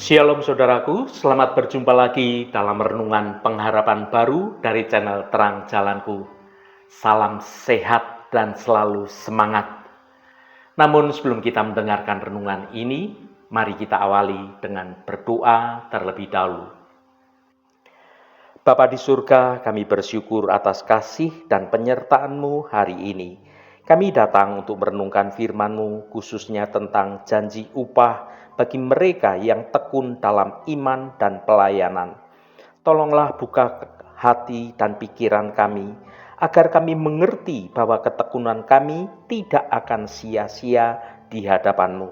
Shalom saudaraku, selamat berjumpa lagi dalam renungan pengharapan baru dari channel Terang Jalanku. Salam sehat dan selalu semangat. Namun sebelum kita mendengarkan renungan ini, mari kita awali dengan berdoa terlebih dahulu. Bapa di surga, kami bersyukur atas kasih dan penyertaan-Mu hari ini. Kami datang untuk merenungkan firman-Mu, khususnya tentang janji upah bagi mereka yang tekun dalam iman dan pelayanan. Tolonglah buka hati dan pikiran kami, agar kami mengerti bahwa ketekunan kami tidak akan sia-sia di hadapan-Mu.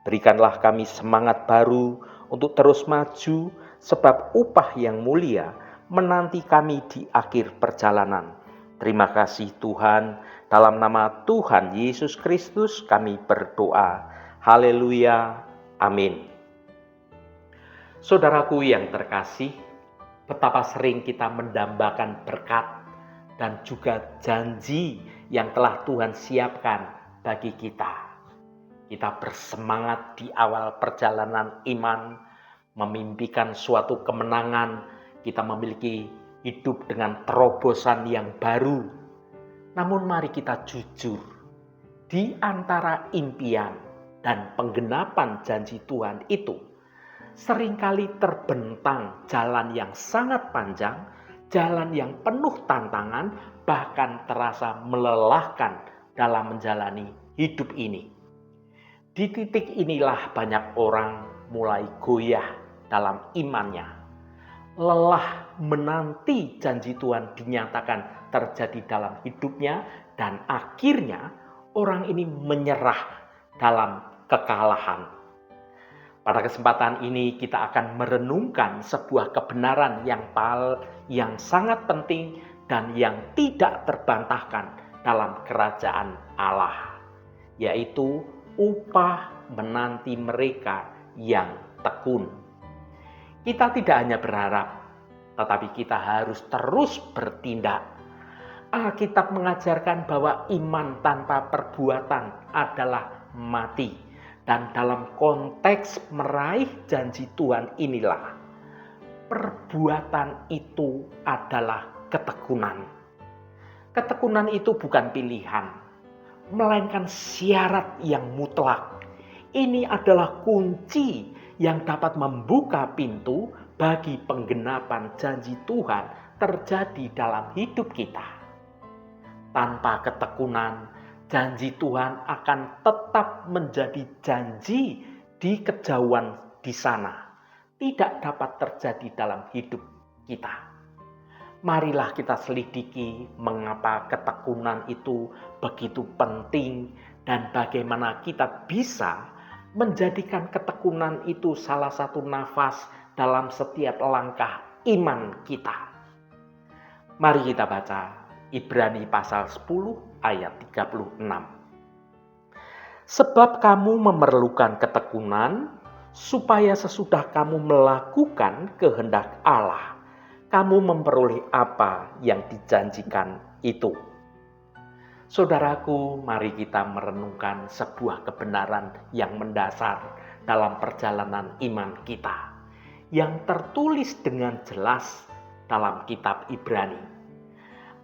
Berikanlah kami semangat baru untuk terus maju, sebab upah yang mulia menanti kami di akhir perjalanan. Terima kasih Tuhan, dalam nama Tuhan Yesus Kristus kami berdoa. Haleluya, amin. Saudaraku yang terkasih, betapa sering kita mendambakan berkat dan juga janji yang telah Tuhan siapkan bagi kita. Kita bersemangat di awal perjalanan iman, memimpikan suatu kemenangan. Kita memiliki hidup dengan terobosan yang baru. Namun mari kita jujur, di antara impian dan penggenapan janji Tuhan itu, seringkali terbentang jalan yang sangat panjang, jalan yang penuh tantangan, bahkan terasa melelahkan dalam menjalani hidup ini. Di titik inilah banyak orang mulai goyah dalam imannya. Lelah menanti janji Tuhan dinyatakan terjadi dalam hidupnya, dan akhirnya orang ini menyerah dalam kekalahan. Pada kesempatan ini kita akan merenungkan sebuah kebenaran yang sangat penting dan yang tidak terbantahkan dalam kerajaan Allah, yaitu upah menanti mereka yang tekun. Kita tidak hanya berharap, tetapi kita harus terus bertindak. Alkitab mengajarkan bahwa iman tanpa perbuatan adalah mati. Dan dalam konteks meraih janji Tuhan inilah, perbuatan itu adalah ketekunan. Ketekunan itu bukan pilihan, melainkan syarat yang mutlak. Ini adalah kunci yang dapat membuka pintu bagi penggenapan janji Tuhan terjadi dalam hidup kita. Tanpa ketekunan, janji Tuhan akan tetap menjadi janji di kejauhan di sana, tidak dapat terjadi dalam hidup kita. Marilah kita selidiki mengapa ketekunan itu begitu penting dan bagaimana kita bisa menjadikan ketekunan itu salah satu nafas dalam setiap langkah iman kita. Mari kita baca Ibrani pasal 10 ayat 36. Sebab kamu memerlukan ketekunan, supaya sesudah kamu melakukan kehendak Allah, kamu memperoleh apa yang dijanjikan itu. Saudaraku, mari kita merenungkan sebuah kebenaran yang mendasar dalam perjalanan iman kita, yang tertulis dengan jelas dalam kitab Ibrani.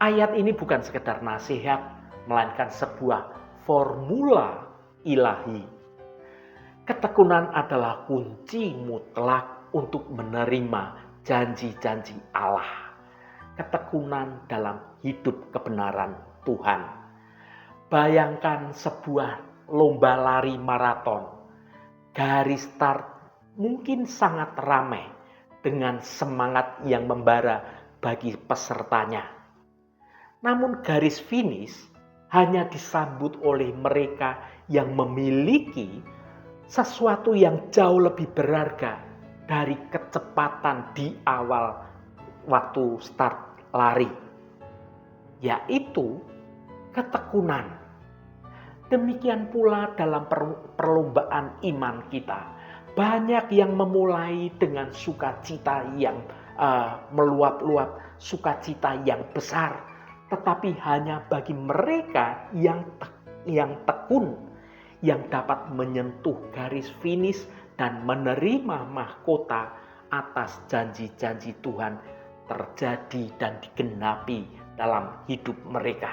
Ayat ini bukan sekedar nasihat, melainkan sebuah formula ilahi. Ketekunan adalah kunci mutlak untuk menerima janji-janji Allah. Ketekunan dalam hidup kebenaran Tuhan. Bayangkan sebuah lomba lari maraton. Garis start mungkin sangat ramai dengan semangat yang membara bagi pesertanya. Namun garis finish hanya disambut oleh mereka yang memiliki sesuatu yang jauh lebih berharga dari kecepatan di awal waktu start lari, yaitu ketekunan. Demikian pula dalam perlombaan iman kita. Banyak yang memulai dengan sukacita yang meluap-luap, sukacita yang besar. Tetapi hanya bagi mereka yang tekun, yang dapat menyentuh garis finish dan menerima mahkota atas janji-janji Tuhan terjadi dan digenapi dalam hidup mereka.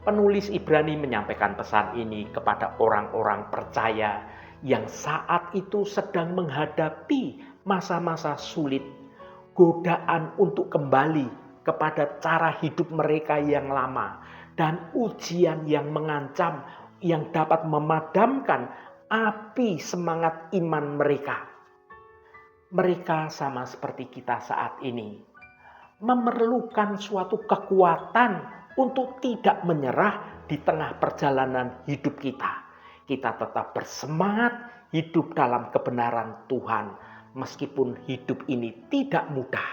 Penulis Ibrani menyampaikan pesan ini kepada orang-orang percaya yang saat itu sedang menghadapi masa-masa sulit, godaan untuk kembali kepada cara hidup mereka yang lama, dan ujian yang mengancam yang dapat memadamkan api semangat iman mereka. Mereka sama seperti kita saat ini, memerlukan suatu kekuatan untuk tidak menyerah di tengah perjalanan hidup kita. Kita tetap bersemangat hidup dalam kebenaran Tuhan, meskipun hidup ini tidak mudah.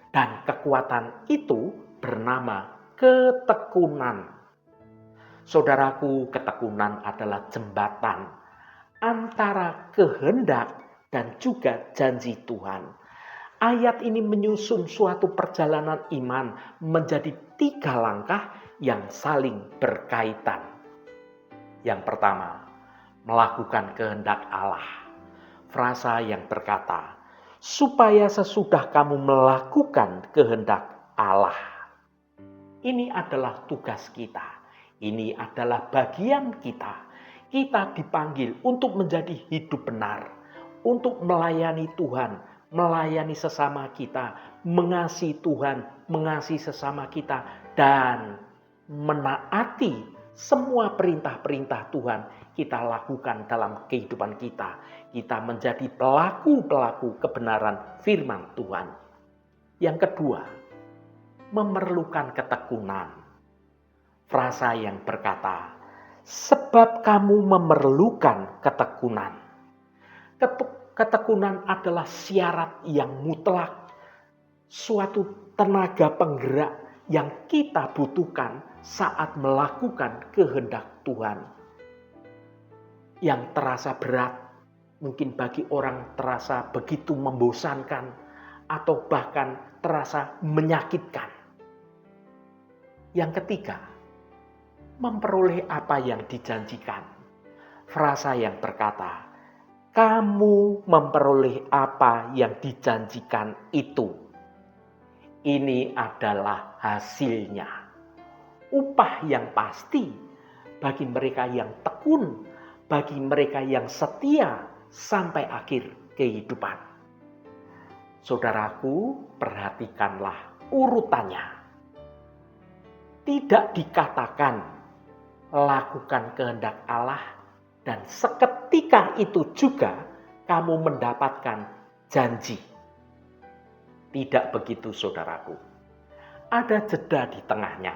Dan kekuatan itu bernama ketekunan. Saudaraku, ketekunan adalah jembatan antara kehendak dan juga janji Tuhan. Ayat ini menyusun suatu perjalanan iman menjadi 3 langkah yang saling berkaitan. Yang pertama, melakukan kehendak Allah. Frasa yang berkata, supaya sesudah kamu melakukan kehendak Allah. Ini adalah tugas kita. Ini adalah bagian kita. Kita dipanggil untuk menjadi hidup benar, untuk melayani Tuhan, melayani sesama kita, mengasihi Tuhan, mengasihi sesama kita, dan menaati semua perintah-perintah Tuhan kita lakukan dalam kehidupan kita. Kita menjadi pelaku-pelaku kebenaran firman Tuhan. Yang kedua, memerlukan ketekunan. Frasa yang berkata, sebab kamu memerlukan ketekunan. Ketekunan adalah syarat yang mutlak, suatu tenaga penggerak yang kita butuhkan saat melakukan kehendak Tuhan. Yang terasa berat, mungkin bagi orang terasa begitu membosankan atau bahkan terasa menyakitkan. Yang ketiga, memperoleh apa yang dijanjikan. Frasa yang berkata, kamu memperoleh apa yang dijanjikan itu. Ini adalah hasilnya. Upah yang pasti bagi mereka yang tekun, bagi mereka yang setia sampai akhir kehidupan. Saudaraku, perhatikanlah urutannya. Tidak dikatakan lakukan kehendak Allah dan seketika itu juga kamu mendapatkan janji. Tidak begitu, saudaraku. Ada jeda di tengahnya.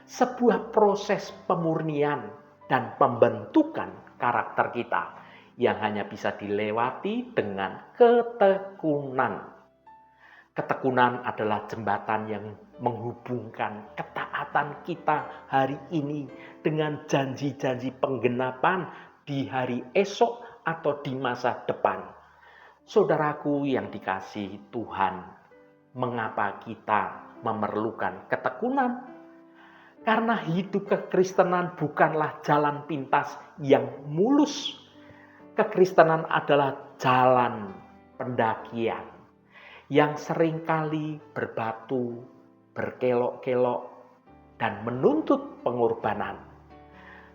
Sebuah proses pemurnian dan pembentukan karakter kita yang hanya bisa dilewati dengan ketekunan. Ketekunan adalah jembatan yang menghubungkan ketaatan kita hari ini dengan janji-janji penggenapan di hari esok atau di masa depan. Saudaraku yang dikasihi Tuhan, mengapa kita memerlukan ketekunan? Karena hidup kekristenan bukanlah jalan pintas yang mulus. Kekristenan adalah jalan pendakian yang seringkali berbatu, berkelok-kelok, dan menuntut pengorbanan.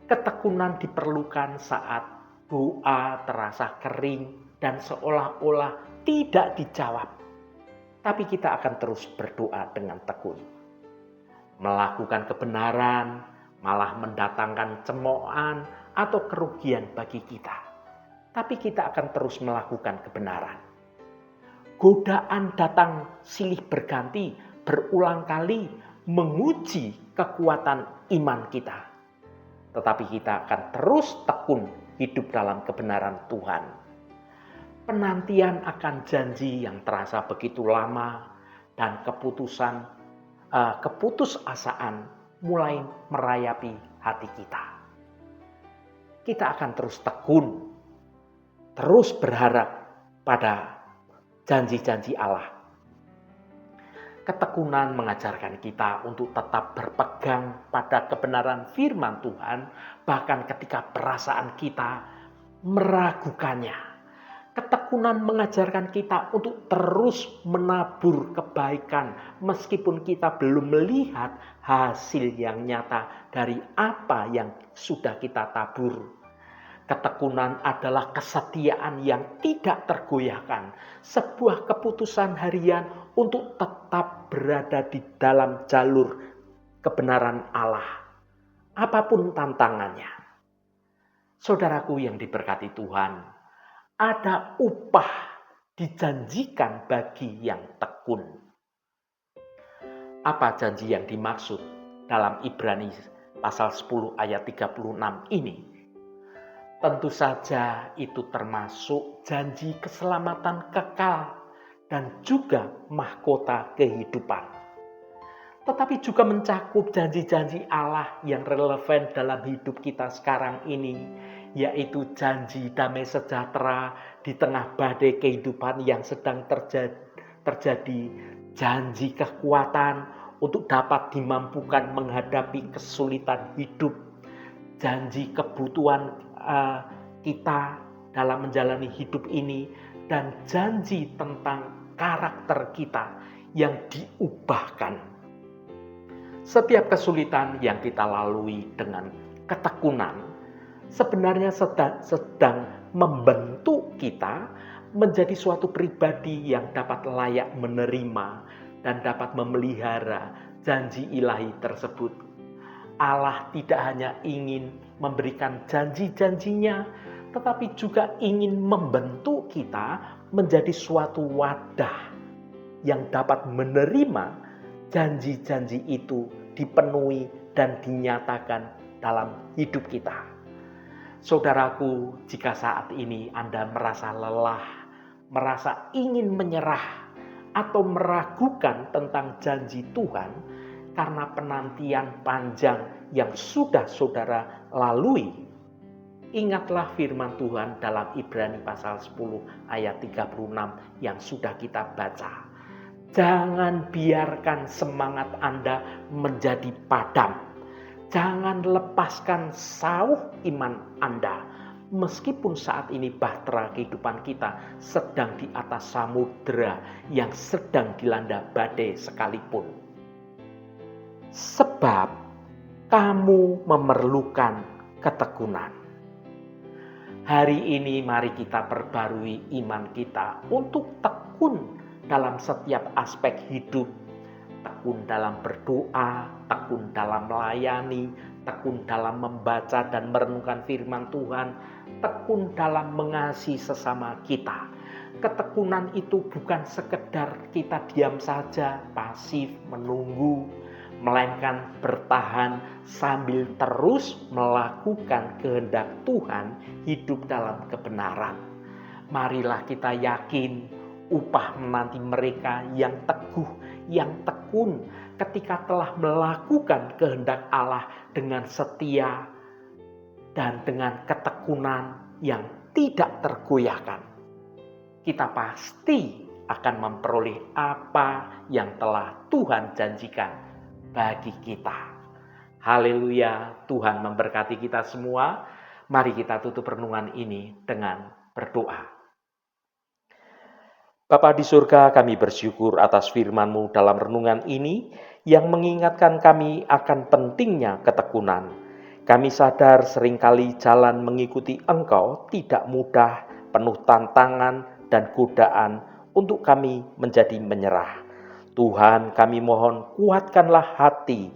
Ketekunan diperlukan saat doa terasa kering dan seolah-olah tidak dijawab. Tapi kita akan terus berdoa dengan tekun. Melakukan kebenaran malah mendatangkan cemoohan atau kerugian bagi kita. Tapi kita akan terus melakukan kebenaran. Godaan datang silih berganti, berulang kali menguji kekuatan iman kita. Tetapi kita akan terus tekun hidup dalam kebenaran Tuhan. Penantian akan janji yang terasa begitu lama dan keputusasaan mulai merayapi hati kita. Kita akan terus tekun, terus berharap pada janji-janji Allah. Ketekunan mengajarkan kita untuk tetap berpegang pada kebenaran firman Tuhan, bahkan ketika perasaan kita meragukannya. Ketekunan mengajarkan kita untuk terus menabur kebaikan meskipun kita belum melihat hasil yang nyata dari apa yang sudah kita tabur. Ketekunan adalah kesetiaan yang tidak tergoyahkan, sebuah keputusan harian untuk tetap berada di dalam jalur kebenaran Allah, apapun tantangannya. Saudaraku yang diberkati Tuhan, ada upah dijanjikan bagi yang tekun. Apa janji yang dimaksud dalam Ibrani pasal 10 ayat 36 ini? Tentu saja itu termasuk janji keselamatan kekal dan juga mahkota kehidupan. Tetapi juga mencakup janji-janji Allah yang relevan dalam hidup kita sekarang ini, yaitu janji damai sejahtera di tengah badai kehidupan yang sedang terjadi, janji kekuatan untuk dapat dimampukan menghadapi kesulitan hidup, janji kebutuhan kita dalam menjalani hidup ini, dan janji tentang karakter kita yang diubahkan. Setiap kesulitan yang kita lalui dengan ketekunan sebenarnya sedang membentuk kita menjadi suatu pribadi yang dapat layak menerima dan dapat memelihara janji ilahi tersebut. Allah tidak hanya ingin memberikan janji-janjinya, tetapi juga ingin membentuk kita menjadi suatu wadah yang dapat menerima janji-janji itu dipenuhi dan dinyatakan dalam hidup kita. Saudaraku, jika saat ini Anda merasa lelah, merasa ingin menyerah, atau meragukan tentang janji Tuhan karena penantian panjang yang sudah saudara lalui, ingatlah firman Tuhan dalam Ibrani pasal 10 ayat 36 yang sudah kita baca. Jangan biarkan semangat Anda menjadi padam. Jangan lepaskan sauh iman Anda. Meskipun saat ini bahtera kehidupan kita sedang di atas samudera yang sedang dilanda badai sekalipun. Sebab kamu memerlukan ketekunan. Hari ini mari kita perbarui iman kita untuk tekun dalam setiap aspek hidup, tekun dalam berdoa, tekun dalam melayani, tekun dalam membaca dan merenungkan firman Tuhan, tekun dalam mengasihi sesama kita. Ketekunan itu bukan sekedar kita diam saja, pasif, menunggu, melainkan bertahan sambil terus melakukan kehendak Tuhan, hidup dalam kebenaran. Marilah kita yakin upah menanti mereka yang teguh, yang tekun ketika telah melakukan kehendak Allah dengan setia dan dengan ketekunan yang tidak tergoyahkan. Kita pasti akan memperoleh apa yang telah Tuhan janjikan bagi kita. Haleluya, Tuhan memberkati kita semua. Mari kita tutup renungan ini dengan berdoa. Bapa di surga, kami bersyukur atas firman-Mu dalam renungan ini yang mengingatkan kami akan pentingnya ketekunan. Kami sadar seringkali jalan mengikuti Engkau tidak mudah, penuh tantangan dan godaan untuk kami menjadi menyerah. Tuhan, kami mohon kuatkanlah hati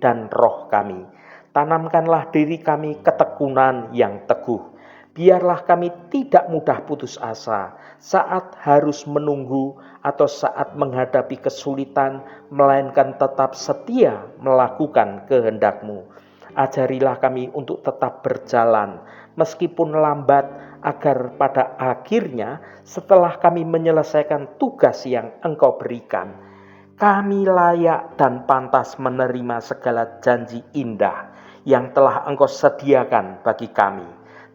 dan roh kami. Tanamkanlah diri kami ketekunan yang teguh. Biarlah kami tidak mudah putus asa saat harus menunggu atau saat menghadapi kesulitan, melainkan tetap setia melakukan kehendak-Mu. Ajarilah kami untuk tetap berjalan, meskipun lambat, agar pada akhirnya setelah kami menyelesaikan tugas yang Engkau berikan, kami layak dan pantas menerima segala janji indah yang telah Engkau sediakan bagi kami.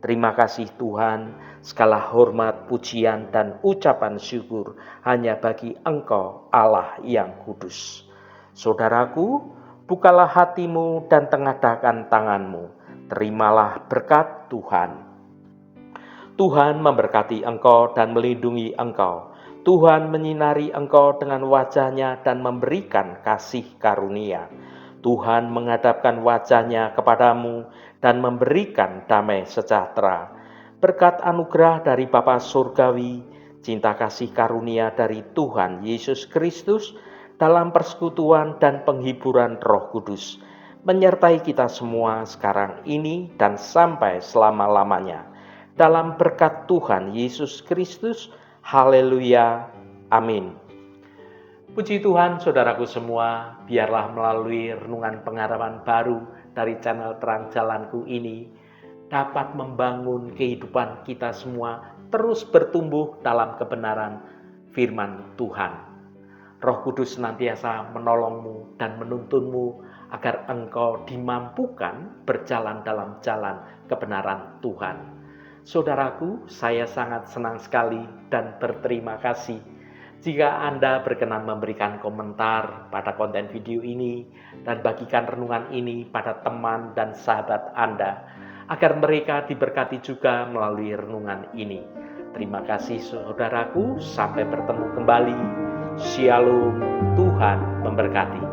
Terima kasih Tuhan, segala hormat, pujian, dan ucapan syukur hanya bagi Engkau Allah yang kudus. Saudaraku, bukalah hatimu dan tengadahkan tanganmu. Terimalah berkat Tuhan. Tuhan memberkati engkau dan melindungi engkau. Tuhan menyinari engkau dengan wajah-Nya dan memberikan kasih karunia. Tuhan menghadapkan wajah-Nya kepadamu dan memberikan damai sejahtera. Berkat anugerah dari Bapa Surgawi, cinta kasih karunia dari Tuhan Yesus Kristus, dalam persekutuan dan penghiburan Roh Kudus, menyertai kita semua sekarang ini dan sampai selama-lamanya. Dalam berkat Tuhan Yesus Kristus, haleluya, amin. Puji Tuhan, saudaraku semua, biarlah melalui renungan pengharapan baru dari channel Terang Jalanku ini dapat membangun kehidupan kita semua terus bertumbuh dalam kebenaran firman Tuhan. Roh Kudus senantiasa menolongmu dan menuntunmu agar engkau dimampukan berjalan dalam jalan kebenaran Tuhan. Saudaraku, saya sangat senang sekali dan berterima kasih jika Anda berkenan memberikan komentar pada konten video ini dan bagikan renungan ini pada teman dan sahabat Anda, agar mereka diberkati juga melalui renungan ini. Terima kasih saudaraku, sampai bertemu kembali. Shalom, Tuhan memberkati.